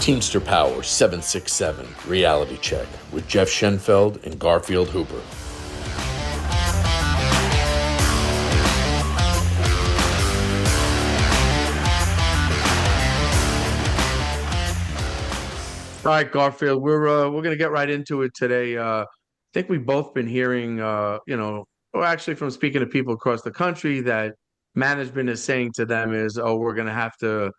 Teamster Power 767 Reality Check with Jeff Schenfeld and Garfield Hooper. All right, Garfield, we're gonna get right into it today. I think we've both been hearing, or actually from speaking to people across the country, that management is saying to them is, oh, we're gonna have to,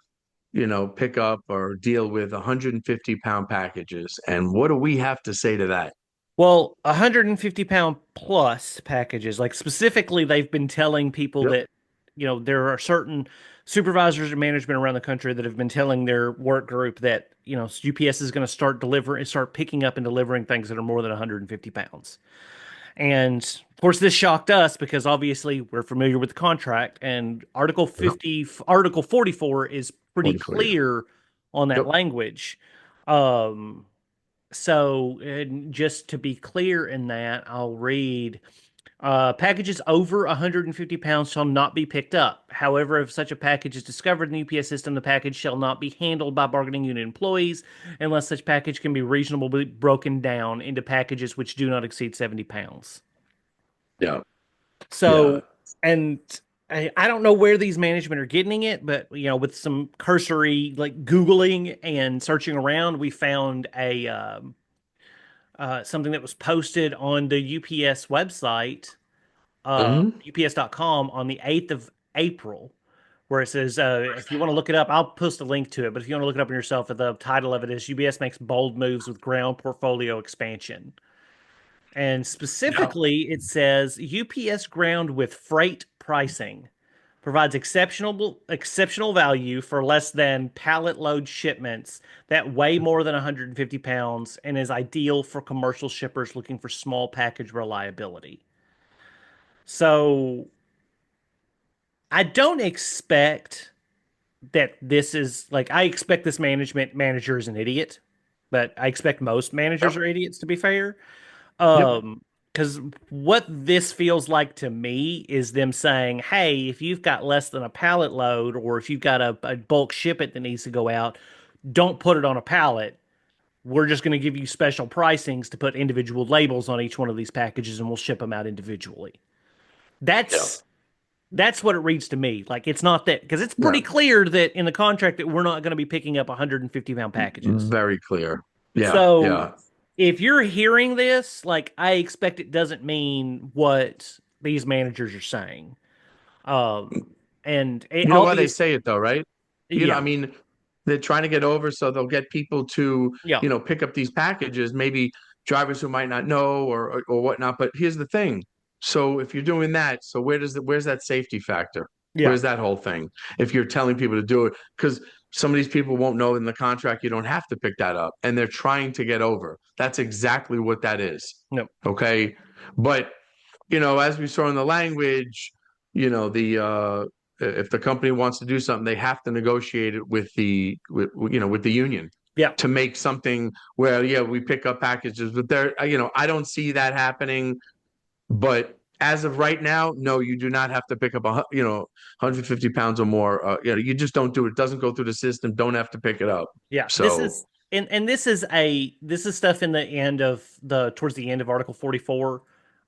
pick up or deal with 150-pound packages. And what do we have to say to that? Well, 150 pound plus packages, like specifically, they've been telling people Yep. that, there are certain supervisors and management around the country that have been telling their work group that, UPS is going to start picking up and delivering things that are more than 150 pounds. And of course, this shocked us because obviously we're familiar with the contract, and Yep. Article 44 is pretty 44. clear on that Yep. language. Um, so, and just to be clear in that, I'll read packages over 150 pounds shall not be picked up. However, if such a package is discovered in the UPS system, the package shall not be handled by bargaining unit employees unless such package can be reasonably broken down into packages which do not exceed 70 pounds. Yeah. Yeah. So, and I don't know where these management are getting it, but with some cursory like Googling and searching around, we found a something that was posted on the UPS website, Hmm. ups.com, on the 8th of April, where it says, if you want to look it up, I'll post a link to it. But if you want to look it up on yourself, the title of it is UBS makes bold moves with ground portfolio expansion. And Yeah. specifically, it says UPS ground with freight pricing provides exceptional value for less than pallet load shipments that weigh more than 150 pounds and is ideal for commercial shippers looking for small package reliability. So I don't expect that this is like I expect this management manager is an idiot, but I expect most managers Yep. are idiots to be fair. Yep. Because what this feels like to me is them saying, hey, if you've got less than a pallet load, or if you've got a bulk shipment that needs to go out, don't put it on a pallet. We're just going to give you special pricings to put individual labels on each one of these packages, and we'll ship them out individually. Yeah. That's that's what it reads to me. Like it's not that, because it's Yeah. pretty clear that in the contract that we're not going to be picking up 150-pound packages. Very clear. Yeah. So Yeah. if you're hearing this, like I expect it doesn't mean what these managers are saying. And it You know why they obvious, say it though, right? I yeah, mean, they're trying to get over so they'll get people to, yeah, pick up these packages, maybe drivers who might not know or whatnot. But here's the thing. So if you're doing that, so where's that safety factor? yeah, Where's that whole thing? If you're telling people to do it, because some of these people won't know in the contract you don't have to pick that up, and they're trying to get over. That's exactly what that is. no, Okay. But as we saw in the language, the if the company wants to do something, they have to negotiate it with the union yeah, to make something where, yeah, we pick up packages, but I don't see that happening. But as of right now, no, you do not have to pick up 150 pounds or more. You just don't do it. It doesn't go through the system. Don't have to pick it up. yeah. This So, is and this is stuff in the end of the towards the end of Article 44.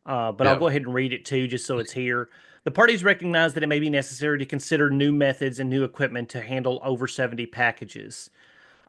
But I'll yeah, go ahead and read it too, just so it's here. The parties recognize that it may be necessary to consider new methods and new equipment to handle over 70 packages.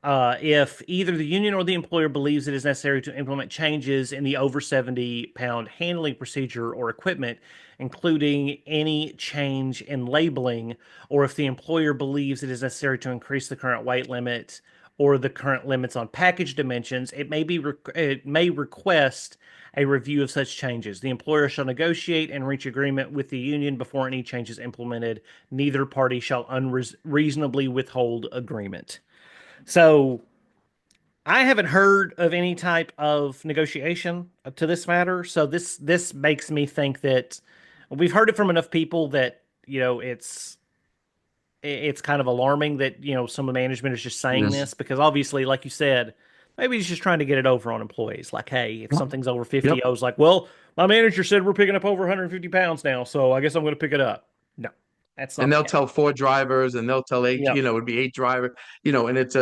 If either the union or the employer believes it is necessary to implement changes in the over 70-pound handling procedure or equipment, including any change in labeling, or if the employer believes it is necessary to increase the current weight limit or the current limits on package dimensions, it may request a review of such changes. The employer shall negotiate and reach agreement with the union before any change is implemented. Neither party shall unreasonably withhold agreement. So I haven't heard of any type of negotiation to this matter. So this makes me think that we've heard it from enough people that it's kind of alarming that some of the management is just saying yes, this because obviously, like you said, maybe he's just trying to get it over on employees. Like, hey, if something's over yep, 50, I was like, well, my manager said we're picking up over 150 pounds now, so I guess I'm going to pick it up. No. That's And not the they'll case. tell four drivers and they'll tell eight, Yep, it'd be eight drivers, and it's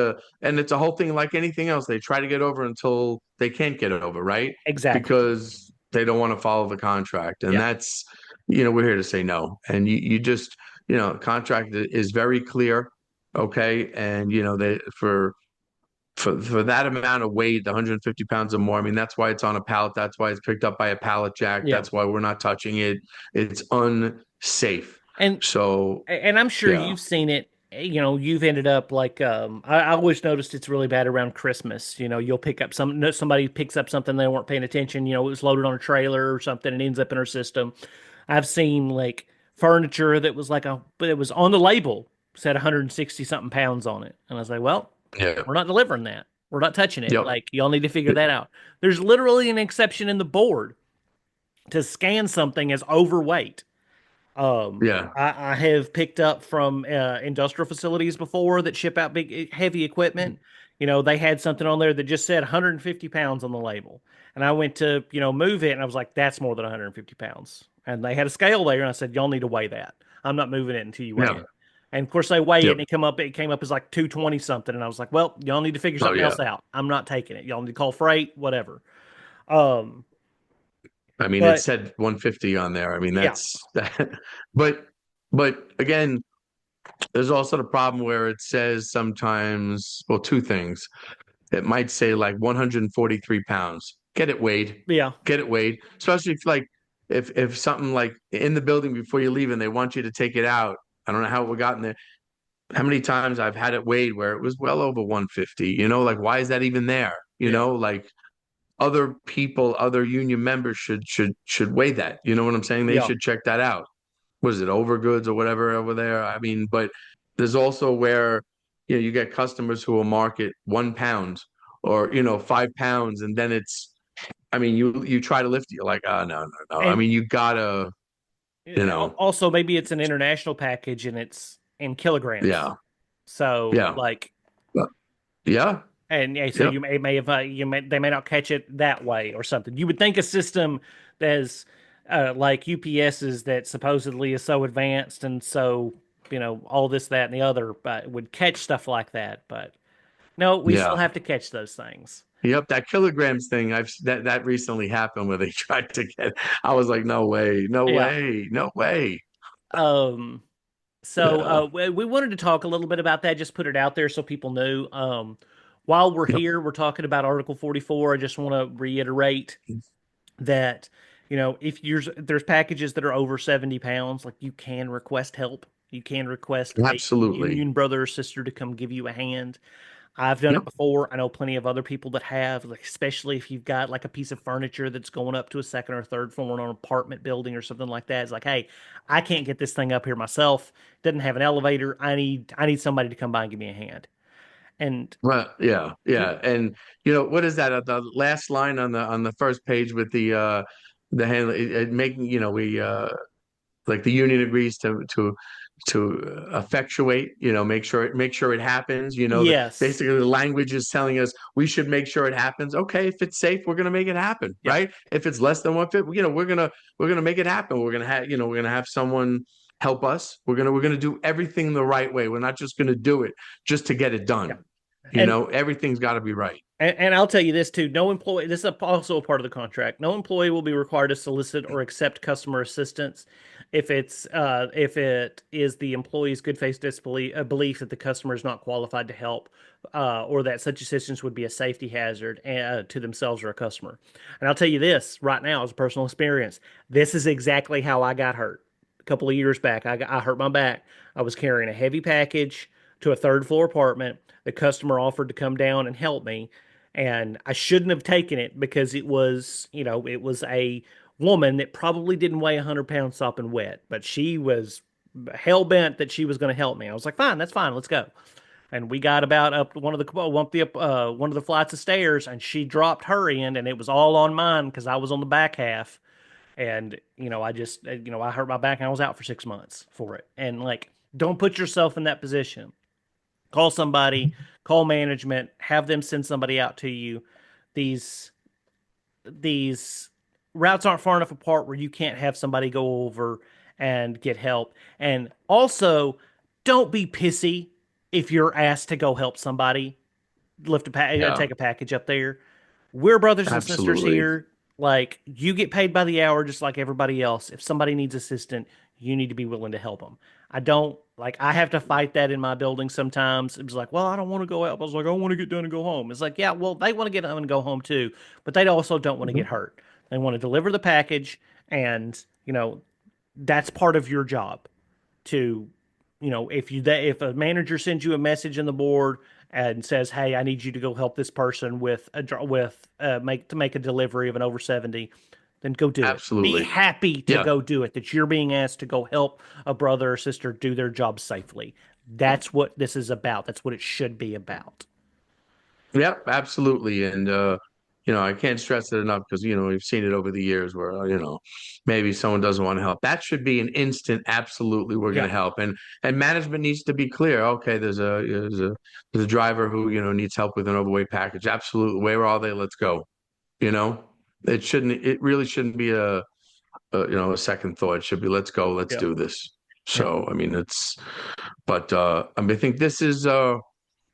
a whole thing like anything else. They try to get over until they can't get over, right? exactly. Because they don't want to follow the contract. And Yeah, that's, we're here to say no. And you just, contract is very clear. Okay. And they for that amount of weight, the 150 pounds or more, I mean, that's why it's on a pallet. That's why it's picked up by a pallet jack. yeah. That's why we're not touching it. It's unsafe. And So, and I'm sure yeah. you've seen it. You've ended up like I always noticed it's really bad around Christmas. You'll pick up somebody picks up something they weren't paying attention. It was loaded on a trailer or something and ends up in our system. I've seen like furniture that was but it was on the label said 160 something pounds on it, and I was like, well, Yeah. we're not delivering that. We're not touching it. Yep. Like y'all need to figure that out. There's literally an exception in the board to scan something as overweight. Yeah. I have picked up from industrial facilities before that ship out big, heavy equipment. They had something on there that just said 150 pounds on the label. And I went to, move it and I was like, that's more than 150 pounds. And they had a scale there and I said, y'all need to weigh that. I'm not moving it until you weigh Yeah. it. And of course they weigh it Yep. and it came up as like 220 something. And I was like, well, y'all need to figure Oh something yeah. else out. I'm not taking it. Y'all need to call freight, whatever. Um, I mean, it but said 150 on there. I mean, yeah, that's but but again, there's also the problem where it says sometimes, well, two things. It might say like 143 pounds. Get it weighed. yeah, Get it weighed. Especially if something like in the building before you leave and they want you to take it out. I don't know how we got in there. How many times I've had it weighed where it was well over 150, like why is that even there? yeah. Like other people, other union members should weigh that. You know what I'm saying? They Yeah. should check that out. Was it over goods or whatever over there? I mean, but there's also where you get customers who will market 1 pound or 5 pounds, and then it's. I mean, you try to lift it, you're like, oh no, no, no. I And mean, you gotta, also maybe it's an international package and it's in kilograms. yeah, So yeah, like, yeah, and yeah, so yep, you may have they may not catch it that way or something. You would think a system that's like UPS's that supposedly is so advanced and so all this, that, and the other, but would catch stuff like that. But no, we still yeah. have to catch those things. Yep, that kilograms thing. That recently happened where they tried to get. I was like, no way, no Yeah. way, no way. Um. So Yeah, we wanted to talk a little bit about that, just put it out there so people knew. While we're yep, here, we're talking about Article 44. I just want to reiterate that, if there's packages that are over 70 pounds, like you can request help. You can request a absolutely. union brother or sister to come give you a hand. I've done it Yep. before. I know plenty of other people that have, like, especially if you've got like a piece of furniture that's going up to a second or third floor in an apartment building or something like that. It's like, hey, I can't get this thing up here myself. Doesn't have an elevator. I need somebody to come by and give me a hand. And Well, yeah, yeah, and what is that? The last line on the first page with the handle it making we like the union agrees to effectuate, make sure it happens. yes, Basically the language is telling us we should make sure it happens. Okay, if it's safe, we're gonna make it happen, yeah, right? If it's less than 150, we're gonna make it happen. We're gonna have someone help us. We're gonna do everything the right way. We're not just gonna do it just to get it yeah. done. And Everything's got to be right. And I'll tell you this too. No employee, this is also a part of the contract. No employee will be required to solicit or accept customer assistance if it is the employee's good faith disbelief belief that the customer is not qualified to help, or that such assistance would be a safety hazard to themselves or a customer. And I'll tell you this right now, as a personal experience, this is exactly how I got hurt. A couple of years back, I hurt my back. I was carrying a heavy package to a third floor apartment. The customer offered to come down and help me, and I shouldn't have taken it because it was a woman that probably didn't weigh 100 pounds sopping wet, but she was hell bent that she was going to help me. I was like, fine, that's fine, let's go. And we got about up one of the flights of stairs, and she dropped her end, and it was all on mine because I was on the back half. And I hurt my back, and I was out for 6 months for it. And like, don't put yourself in that position. Call somebody, call management, have them send somebody out to you. These these routes aren't far enough apart where you can't have somebody go over and get help. And also, don't be pissy if you're asked to go help somebody Yeah, take a package up there. We're brothers and sisters absolutely. here. Like, you get paid by the hour just like everybody else. If somebody needs assistance, you need to be willing to help them. I don't like I have to fight that in my building sometimes. It was like, well, I don't want to go out. I was like, I want to get done and go home. It's like, yeah, well, they want to get done and go home too, but they also don't want to get Mhm. hurt. They want to deliver the package, and that's part of your job to, if a manager sends you a message in the board and says, "Hey, I need you to go help this person with make a delivery of an over 70," then go do it. Be Absolutely. happy to Yeah. go do it. That you're being asked to go help a brother or sister do their job safely. That's what this is about. That's what it should be about. Yep, absolutely. And I can't stress it enough because we've seen it over the years where maybe someone doesn't want to help. That should be an instant, absolutely, we're going Yeah, to help. And management needs to be clear. Okay, there's a driver who needs help with an overweight package. Absolutely. Where are they? Let's go. You know, it really shouldn't be a second thought. It should be let's go, let's yeah, do this. yeah, So I mean but I mean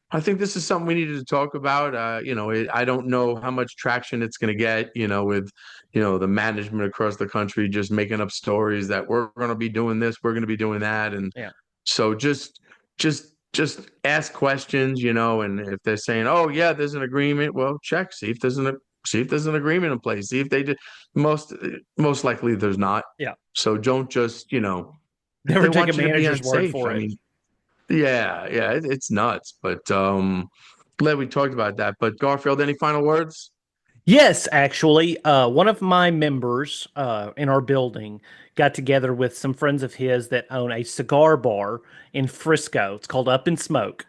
I think this is something we needed to talk about. I don't know how much traction it's going to get, with, the management across the country just making up stories that we're going to be doing this, we're going to be doing that. And yeah, so just ask questions, and if they're saying, oh, yeah, there's an agreement, well, check, see if there's an agreement in place, see if they did. Most likely there's not. yeah. So don't just, Never they take a want you to be manager's word unsafe. for I it. mean, yeah, it's nuts. But glad we talked about that. But Garfield, any final words? Yes, actually, one of my members in our building got together with some friends of his that own a cigar bar in Frisco. It's called Up in Smoke,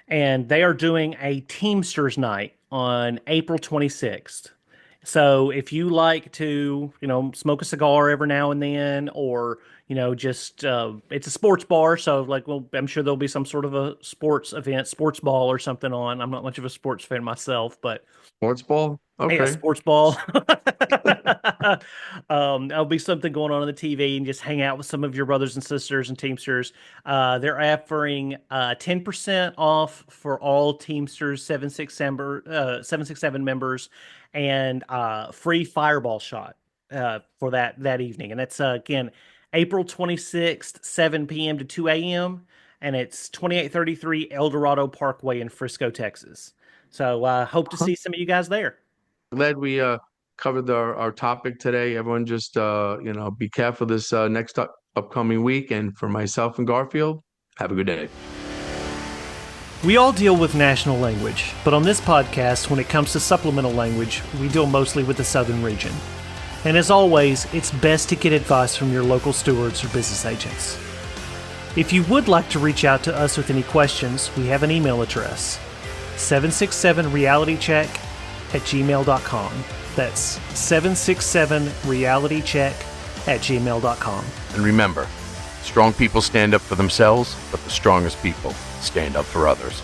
and they are doing a Teamsters night on April 26th. So if you like to, smoke a cigar every now and then, or just it's a sports bar, so like, well, I'm sure there'll be some sort of a sports event, sports ball or something on. I'm not much of a sports fan myself, but Sports ball? yeah, Okay. sports ball. There'll be something going on the TV and just hang out with some of your brothers and sisters and Teamsters. They're offering 10% off for all Teamsters 767 members and free Fireball shot for that evening. And that's again April 26th, 7 p.m. to 2 a.m. And it's 2833 El Dorado Parkway in Frisco, Texas. So hope to Huh. see some of you guys there. Glad we covered our topic today. Everyone just be careful this next upcoming week. And for myself and Garfield, have a good day. We all deal with national language, but on this podcast, when it comes to supplemental language, we deal mostly with the southern region. And as always, it's best to get advice from your local stewards or business agents. If you would like to reach out to us with any questions, we have an email address, 767realitycheck at gmail.com. That's 767realitycheck at gmail.com. And remember, strong people stand up for themselves, but the strongest people stand up for others.